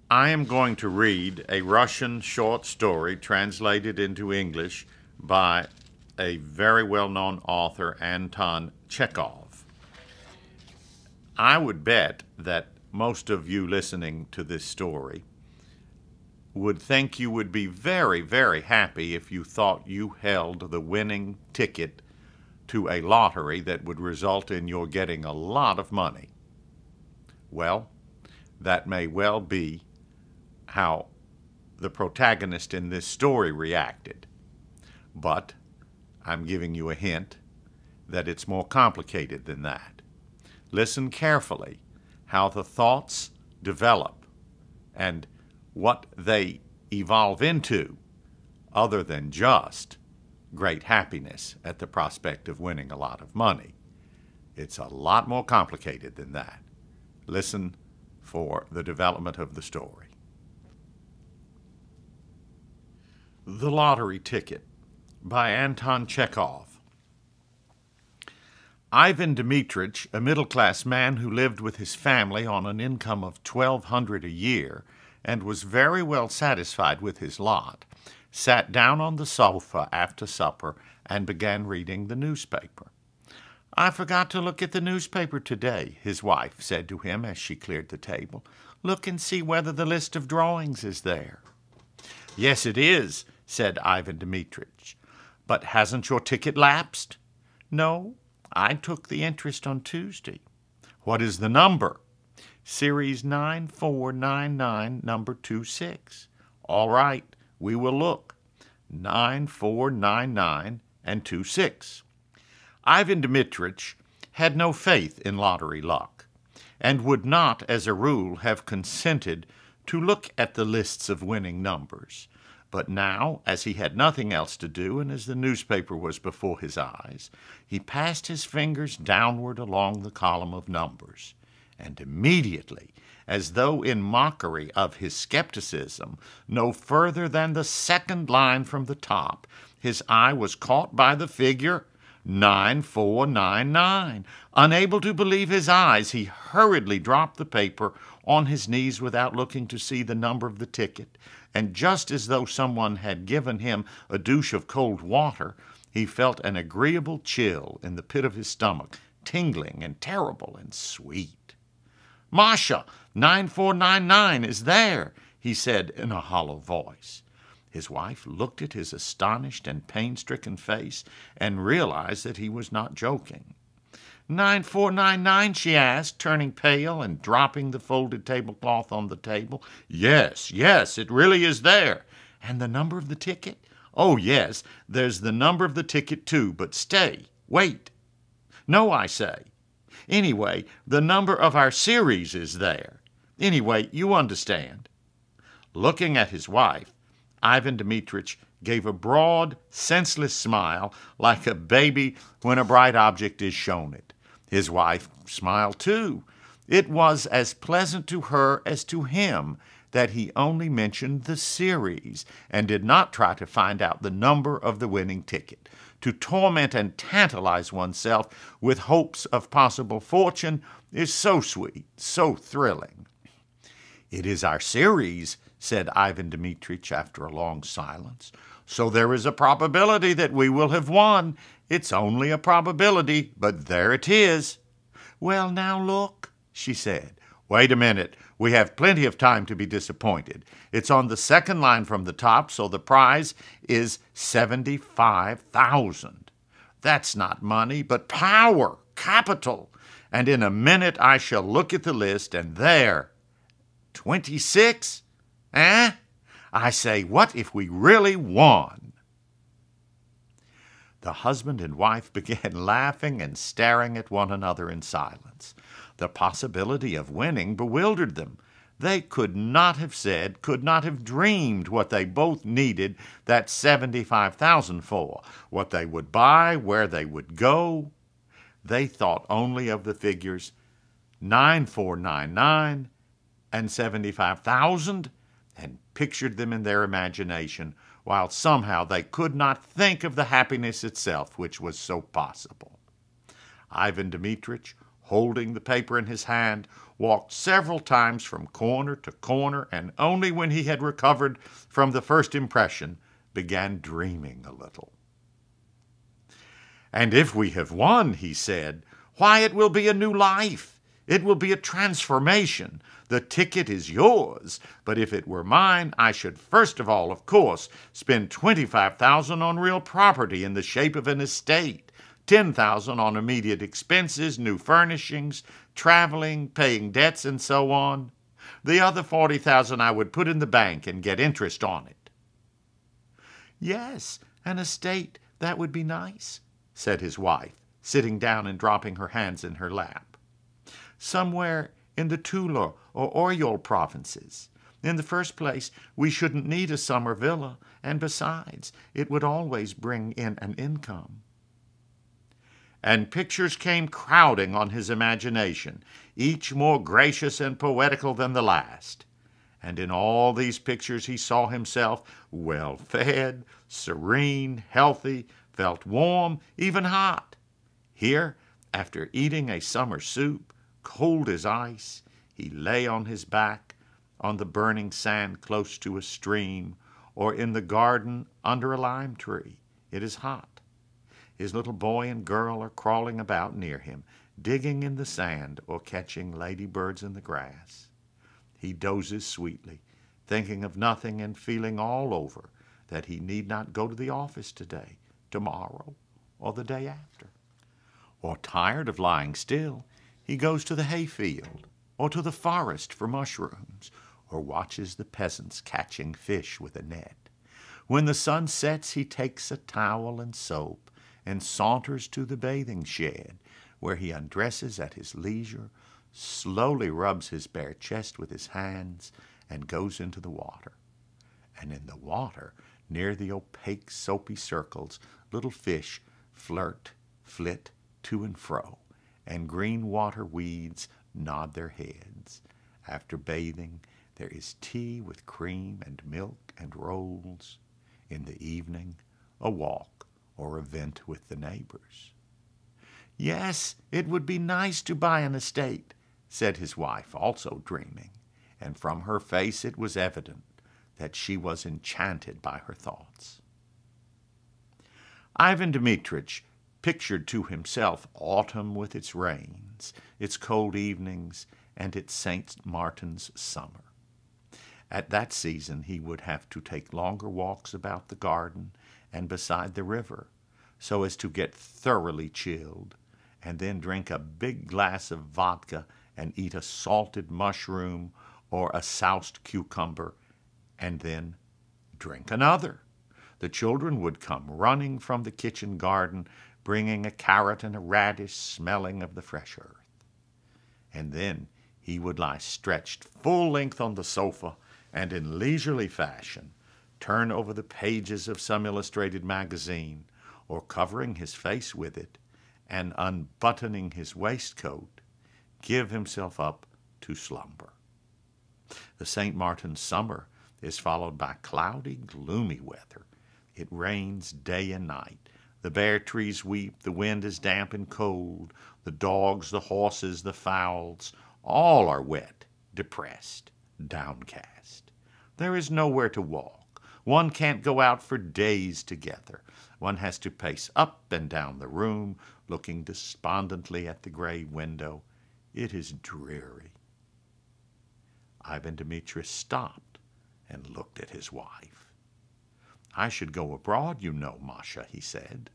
I am going to read a Russian short story translated into English by a very well-known author, Anton Chekhov. I would bet that most of you listening to this story would think you would be very, very happy if you thought you held the winning ticket to a lottery that would result in your getting a lot of money. Well, that may well be how the protagonist in this story reacted. But I'm giving you a hint that it's more complicated than that. Listen carefully how the thoughts develop and what they evolve into, other than just great happiness at the prospect of winning a lot of money. It's a lot more complicated than that. Listen for the development of the story. The Lottery Ticket by Anton Chekhov. Ivan Dmitritch, a middle-class man who lived with his family on an income of $1,200 a year and was very well satisfied with his lot, sat down on the sofa after supper and began reading the newspaper. "I forgot to look at the newspaper today," his wife said to him as she cleared the table. "Look and see whether the list of drawings is there." "Yes, it is," said Ivan Dmitritch. "But hasn't your ticket lapsed?" "No, I took the interest on Tuesday." "What is the number?" "Series 9499, number 26. "All right, we will look. 9499 and 26. Ivan Dmitritch had no faith in lottery luck, and would not, as a rule, have consented to look at the lists of winning numbers. But now, as he had nothing else to do, and as the newspaper was before his eyes, he passed his fingers downward along the column of numbers, and immediately, as though in mockery of his skepticism, no further than the second line from the top, his eye was caught by the figure 9499. Unable to believe his eyes, he hurriedly dropped the paper on his knees without looking to see the number of the ticket, and just as though someone had given him a douche of cold water, he felt an agreeable chill in the pit of his stomach, tingling and terrible and sweet. "Masha, 9499 is there," he said in a hollow voice. His wife looked at his astonished and pain-stricken face and realized that he was not joking. 9499, she asked, turning pale and dropping the folded tablecloth on the table. Yes, it really is there." "And the number of the ticket?" "Oh, yes, there's the number of the ticket, too, but stay, wait." "No, I say. Anyway, the number of our series is there. Anyway, you understand." Looking at his wife, Ivan Dmitritch gave a broad, senseless smile like a baby when a bright object is shown it. His wife smiled too. It was as pleasant to her as to him that he only mentioned the series and did not try to find out the number of the winning ticket. To torment and tantalize oneself with hopes of possible fortune is so sweet, so thrilling. "It is our series," said Ivan Dmitritch after a long silence. "So there is a probability that we will have won. It's only a probability, but there it is." "Well, now look," she said. "Wait a minute. We have plenty of time to be disappointed. It's on the second line from the top, so the prize is 75,000. That's not money, but power, capital. And in a minute I shall look at the list, and there, 26? Eh? I say, what if we really won?" The husband and wife began laughing and staring at one another in silence. The possibility of winning bewildered them. They could not have said, could not have dreamed what they both needed that 75,000 for, what they would buy, where they would go. They thought only of the figures 9499 and 75,000 and pictured them in their imagination, while somehow they could not think of the happiness itself which was so possible. Ivan Dmitritch holding the paper in his hand, walked several times from corner to corner, and only when he had recovered from the first impression began dreaming a little. "And if we have won," he said, "why, it will be a new life. It will be a transformation. The ticket is yours, but if it were mine, I should first of all, of course, spend $25,000 on real property in the shape of an estate, $10,000 on immediate expenses, new furnishings, traveling, paying debts, and so on. The other $40,000 I would put in the bank and get interest on it." "Yes, an estate, that would be nice," said his wife, sitting down and dropping her hands in her lap. "Somewhere in the Tula or Oryol provinces. In the first place, we shouldn't need a summer villa, and besides, it would always bring in an income." And pictures came crowding on his imagination, each more gracious and poetical than the last. And in all these pictures he saw himself well-fed, serene, healthy, felt warm, even hot. Here, after eating a summer soup, cold as ice, he lay on his back on the burning sand close to a stream, or in the garden under a lime tree. It is hot. His little boy and girl are crawling about near him, digging in the sand or catching ladybirds in the grass. He dozes sweetly, thinking of nothing and feeling all over that he need not go to the office today, tomorrow, or the day after. Or tired of lying still, he goes to the hayfield or to the forest for mushrooms, or watches the peasants catching fish with a net. When the sun sets, he takes a towel and soap and saunters to the bathing shed, where he undresses at his leisure, slowly rubs his bare chest with his hands, and goes into the water. And in the water, near the opaque, soapy circles, little fish flit to and fro, and green water weeds nod their heads. After bathing, there is tea with cream and milk and rolls. In the evening, a walk or a vent with the neighbors. "Yes, it would be nice to buy an estate," said his wife, also dreaming, and from her face it was evident that she was enchanted by her thoughts. Ivan Dmitritch pictured to himself autumn with its rains, its cold evenings, and its St. Martin's summer. At that season he would have to take longer walks about the garden and beside the river, so as to get thoroughly chilled, and then drink a big glass of vodka and eat a salted mushroom or a soused cucumber, and then drink another. The children would come running from the kitchen garden, bringing a carrot and a radish, smelling of the fresh earth. And then he would lie stretched full length on the sofa, and in leisurely fashion turn over the pages of some illustrated magazine, or covering his face with it, and unbuttoning his waistcoat, give himself up to slumber. The St. Martin's summer is followed by cloudy, gloomy weather. It rains day and night. The bare trees weep, the wind is damp and cold, the dogs, the horses, the fowls, all are wet, depressed, downcast. There is nowhere to walk. One can't go out for days together. One has to pace up and down the room, looking despondently at the gray window. It is dreary. Ivan Dmitritch stopped and looked at his wife. "I should go abroad, you know, Masha," he said.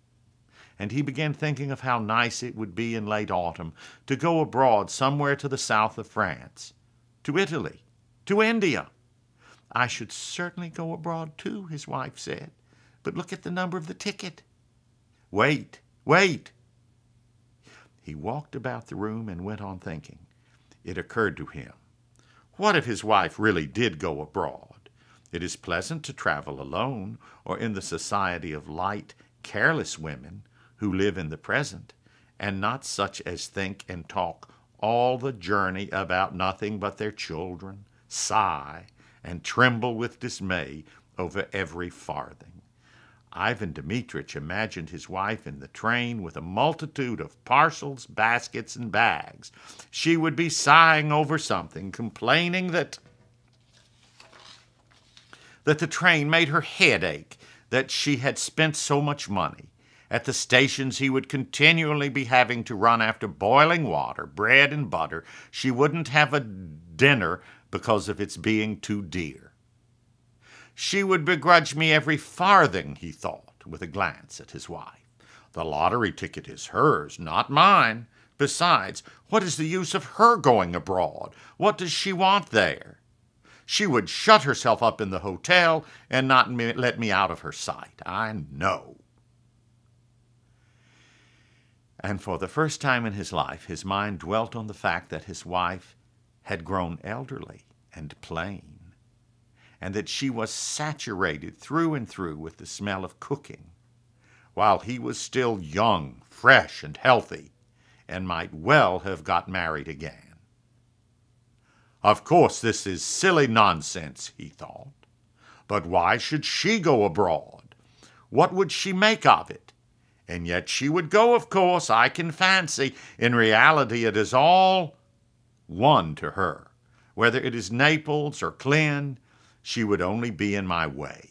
And he began thinking of how nice it would be in late autumn to go abroad somewhere to the south of France, to Italy, to India. "I should certainly go abroad too," his wife said, "but look at the number of the ticket." Wait. He walked about the room and went on thinking. It occurred to him, what if his wife really did go abroad? It is pleasant to travel alone or in the society of light, careless women who live in the present, and not such as think and talk all the journey about nothing but their children, sigh, and tremble with dismay over every farthing. Ivan Dmitritch imagined his wife in the train with a multitude of parcels, baskets, and bags. She would be sighing over something, complaining that the train made her head ache, that she had spent so much money. At the stations, he would continually be having to run after boiling water, bread, and butter. She wouldn't have a dinner because of its being too dear. She would begrudge me every farthing, he thought, with a glance at his wife. The lottery ticket is hers, not mine. Besides, what is the use of her going abroad? What does she want there? She would shut herself up in the hotel and not let me out of her sight. I know. And for the first time in his life, his mind dwelt on the fact that his wife had grown elderly and plain, and that she was saturated through and through with the smell of cooking, while he was still young, fresh, and healthy, and might well have got married again. Of course, this is silly nonsense, he thought. But why should she go abroad? What would she make of it? And yet she would go, of course, I can fancy. In reality, it is all one to her. Whether it is Naples or Klin, she would only be in my way.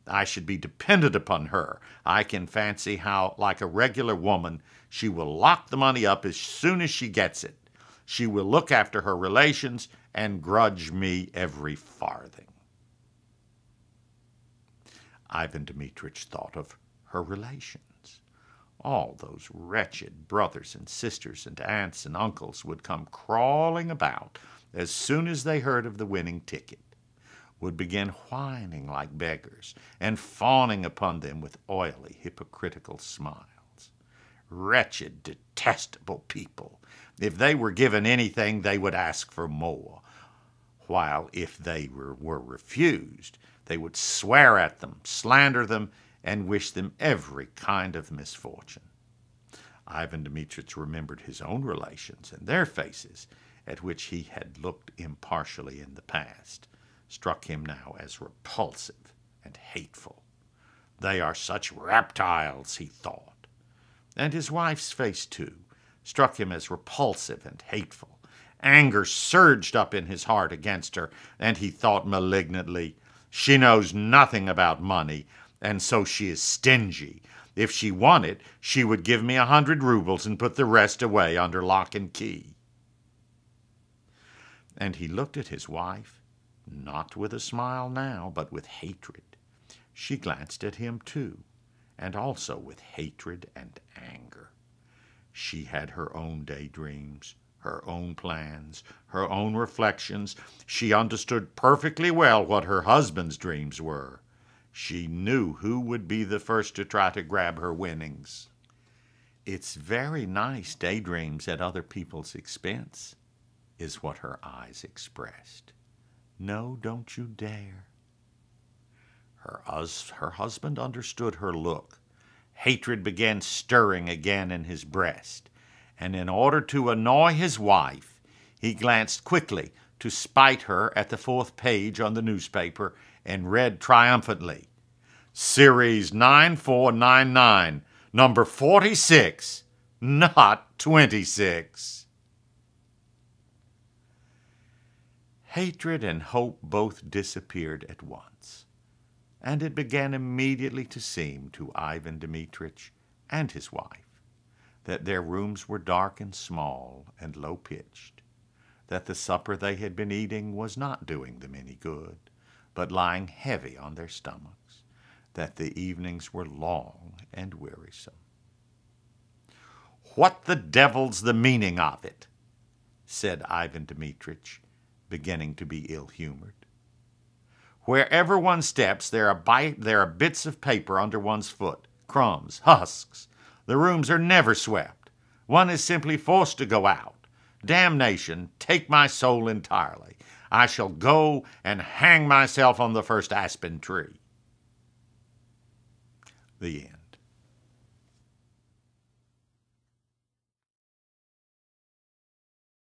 I should be dependent upon her. I can fancy how, like a regular woman, she will lock the money up as soon as she gets it. She will look after her relations and grudge me every farthing. Ivan Dmitritch thought of her relations. All those wretched brothers and sisters and aunts and uncles would come crawling about as soon as they heard of the winning ticket, would begin whining like beggars and fawning upon them with oily, hypocritical smiles. Wretched, detestable people. If they were given anything, they would ask for more, while if they were refused, they would swear at them, slander them, and wish them every kind of misfortune. Ivan Dmitritch remembered his own relations, and their faces, at which he had looked impartially in the past, struck him now as repulsive and hateful. They are such reptiles, he thought. And his wife's face, too, struck him as repulsive and hateful. Anger surged up in his heart against her, and he thought malignantly, she knows nothing about money, and so she is stingy. If she wanted, she would give me 100 rubles and put the rest away under lock and key. And he looked at his wife, not with a smile now, but with hatred. She glanced at him too, and also with hatred and anger. She had her own daydreams, her own plans, her own reflections. She understood perfectly well what her husband's dreams were. She knew who would be the first to try to grab her winnings. It's very nice daydreams at other people's expense, is what her eyes expressed. No, don't you dare. Her husband understood her look. Hatred began stirring again in his breast, and in order to annoy his wife, he glanced quickly to spite her at the 4th page on the newspaper and read triumphantly, Series 9499, number 46, not 26. Hatred and hope both disappeared at once, and it began immediately to seem to Ivan Dmitritch and his wife that their rooms were dark and small and low-pitched, that the supper they had been eating was not doing them any good, but lying heavy on their stomachs, that the evenings were long and wearisome. "What the devil's the meaning of it?" said Ivan Dmitritch, beginning to be ill-humored. "Wherever one steps, there are bits of paper under one's foot, crumbs, husks. The rooms are never swept. One is simply forced to go out. Damnation, take my soul entirely. I shall go and hang myself on the first aspen tree." The end.